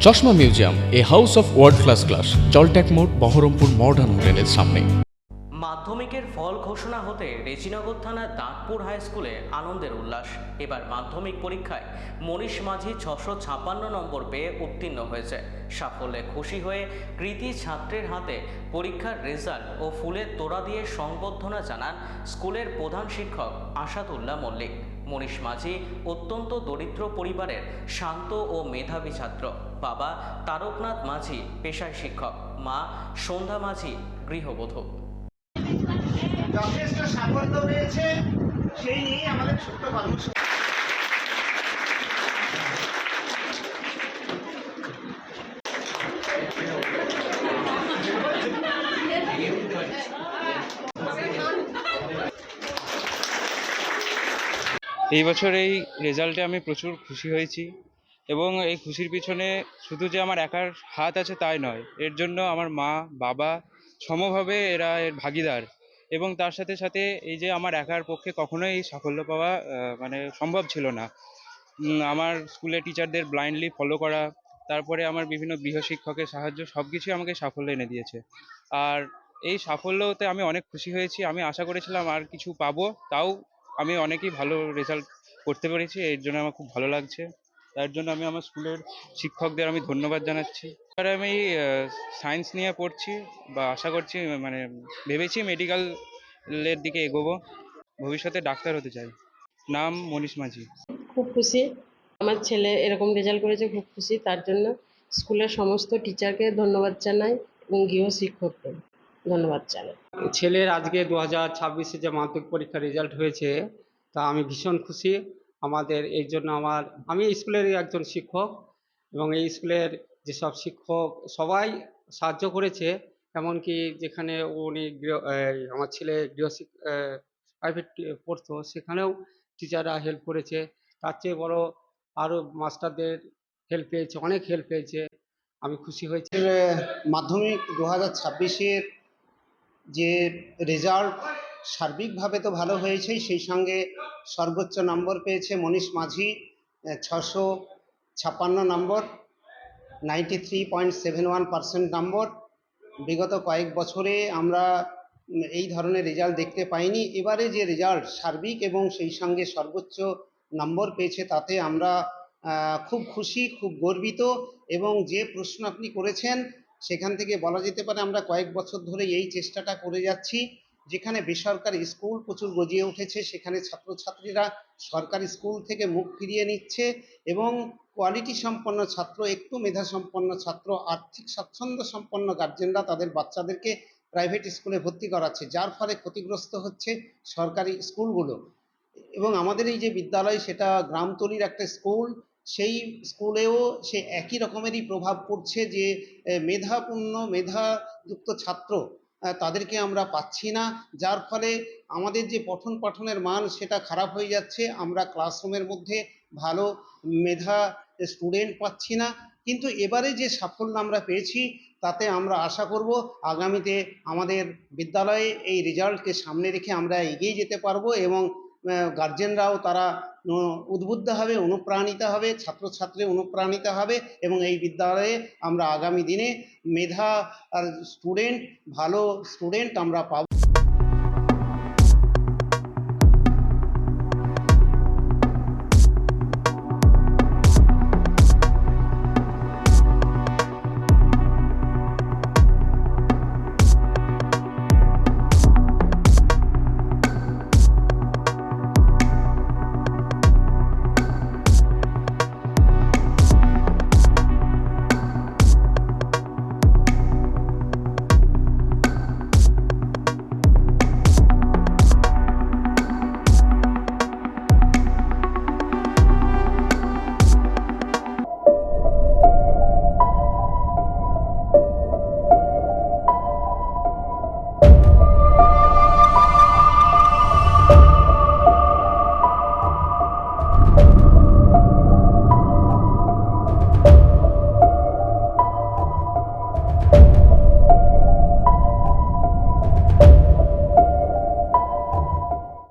চশমা museum, a house of world class, জলট্যাক মোড়, বহরমপুর মডার্ন হোটেলের সামনে। মাধ্যমিকের ফল ঘোষণা হতে রেজিনগর থানার দাঁতপুর হাই স্কুলে আনন্দের উল্লাস। এবার মাধ্যমিক পরীক্ষায় মনীষ মাঝি 656 নম্বর পেয়ে উত্তীর্ণ হয়েছে। সাফল্যে খুশি হয়ে কৃতি ছাত্রের হাতে পরীক্ষার রেজাল্ট ও ফুলের তোড়া দিয়ে সংবর্ধনা জানান স্কুলের প্রধান শিক্ষক আসাদুল্লাহ মল্লিক। মনীষ মাঝি অত্যন্ত দরিদ্র পরিবারের শান্ত ও মেধাবী ছাত্র। বাবা তারকনাথ মাঝি পেশায় শিক্ষক, মা সন্ধ্যা মাঝি গৃহবধূ। যথেষ্ট সাফল্য রয়েছে, সেই নিয়ে আমাদের ছোট্ট মানুষ। এই বছর এই রেজাল্টে আমি প্রচুর খুশি হয়েছি এবং এই খুশির পিছনে শুধু যে আমার একার হাত আছে তাই নয়, এর জন্য আমার মা বাবা সমভাবে এরা এর ভাগীদার। এবং তার সাথে সাথে এই যে আমার একার পক্ষে কখনোই এই সাফল্য পাওয়া মানে সম্ভব ছিল না। আমার স্কুলের টিচারদের ব্লাইন্ডলি ফলো করা, তারপরে আমার বিভিন্ন গৃহশিক্ষকের সাহায্য, সব কিছুই আমাকে সাফল্য এনে দিয়েছে। আর এই সাফল্যতে আমি অনেক খুশি হয়েছি। আমি আশা করেছিলাম আর কিছু পাবো, তাও আমি অনেকই ভালো রেজাল্ট করতে পেরেছি। এর জন্য আমার খুব ভালো লাগছে। তার জন্য আমি আমার স্কুলের শিক্ষকদের আমি ধন্যবাদ জানাচ্ছি। আর আমি সায়েন্স নিয়ে পড়ছি, বা আশা করছি, মানে ভেবেছি মেডিকেলের দিকে এগোবো। ভবিষ্যতে ডাক্তার হতে চাই। নাম মনীষ মাঝি। খুব খুশি, আমার ছেলে এরকম রেজাল্ট করেছে, খুব খুশি। তার জন্য স্কুলের সমস্ত টিচারকে ধন্যবাদ জানাই এবং গৃহ শিক্ষককে ধন্যবাদ জানাই। ছেলের আজকে 2026-এ যে মাধ্যমিক পরীক্ষার রেজাল্ট হয়েছে, তা আমি ভীষণ খুশি। আমাদের এই জন্য আমি স্কুলেরই একজন শিক্ষক, এবং এই স্কুলের যেসব শিক্ষক সবাই সাহায্য করেছে। এমনকি যেখানে আমার ছেলে প্রাইভেট পড়তো, সেখানেও টিচাররা হেল্প করেছে। তার চেয়ে বড় আরও মাস্টারদের হেল্প পেয়েছে, অনেক হেল্প পেয়েছে। আমি খুশি হয়েছি। মাধ্যমিক 2026-এর যে রেজাল্ট সার্বিকভাবে তো ভালো হয়েছেই, সেই সঙ্গে সর্বোচ্চ নম্বর পেয়েছে মনীষ মাঝি, 656 নম্বর, 93.71% নম্বর। বিগত কয়েক বছরে আমরা এই ধরনের রেজাল্ট দেখতে পাইনি। এবারে যে রেজাল্ট সার্বিক এবং সেই সঙ্গে সর্বোচ্চ নম্বর পেয়েছে, তাতে আমরা খুব খুশি, খুব গর্বিত। এবং যে প্রশ্ন আপনি করেছেন, সেখান থেকে বলা যেতে পারে আমরা কয়েক বছর ধরে এই চেষ্টাটা করে যাচ্ছি। যেখানে বেসরকারি স্কুল প্রচুর গজিয়ে উঠেছে, সেখানে ছাত্রছাত্রীরা সরকারি স্কুল থেকে মুখ ফিরিয়ে নিচ্ছে এবং কোয়ালিটি সম্পন্ন ছাত্র, একটু মেধা সম্পন্ন ছাত্র, আর্থিক স্বাচ্ছন্দ্য সম্পন্ন গার্জেনরা তাদের বাচ্চাদেরকে প্রাইভেট স্কুলে ভর্তি করাচ্ছে, যার ফলে ক্ষতিগ্রস্ত হচ্ছে সরকারি স্কুলগুলো। এবং আমাদের এই যে বিদ্যালয়, সেটা গ্রামতলির একটা স্কুল, সেই স্কুলেও সে একই রকমেরই প্রভাব পড়ছে যে মেধাযুক্ত ছাত্র তাদেরকে আমরা পাচ্ছি না, যার ফলে আমাদের যে পঠন পাঠনের মান সেটা খারাপ হয়ে যাচ্ছে। আমরা ক্লাসরুমের মধ্যে ভালো মেধা স্টুডেন্ট পাচ্ছি না। কিন্তু এবারে যে সাফল্য আমরা পেয়েছি, তাতে আমরা আশা করব আগামীতে আমাদের বিদ্যালয়ে এই রেজাল্টকে সামনে রেখে আমরা এগিয়ে যেতে পারবো এবং গার্জেনরাও তারা উদ্বুদ্ধ হবে, অনুপ্রাণিত হবে, ছাত্রছাত্রী অনুপ্রাণিত হবে এবং এই বিদ্যালয়ে আমরা আগামী দিনে মেধা আর ভালো স্টুডেন্ট আমরা পাবো।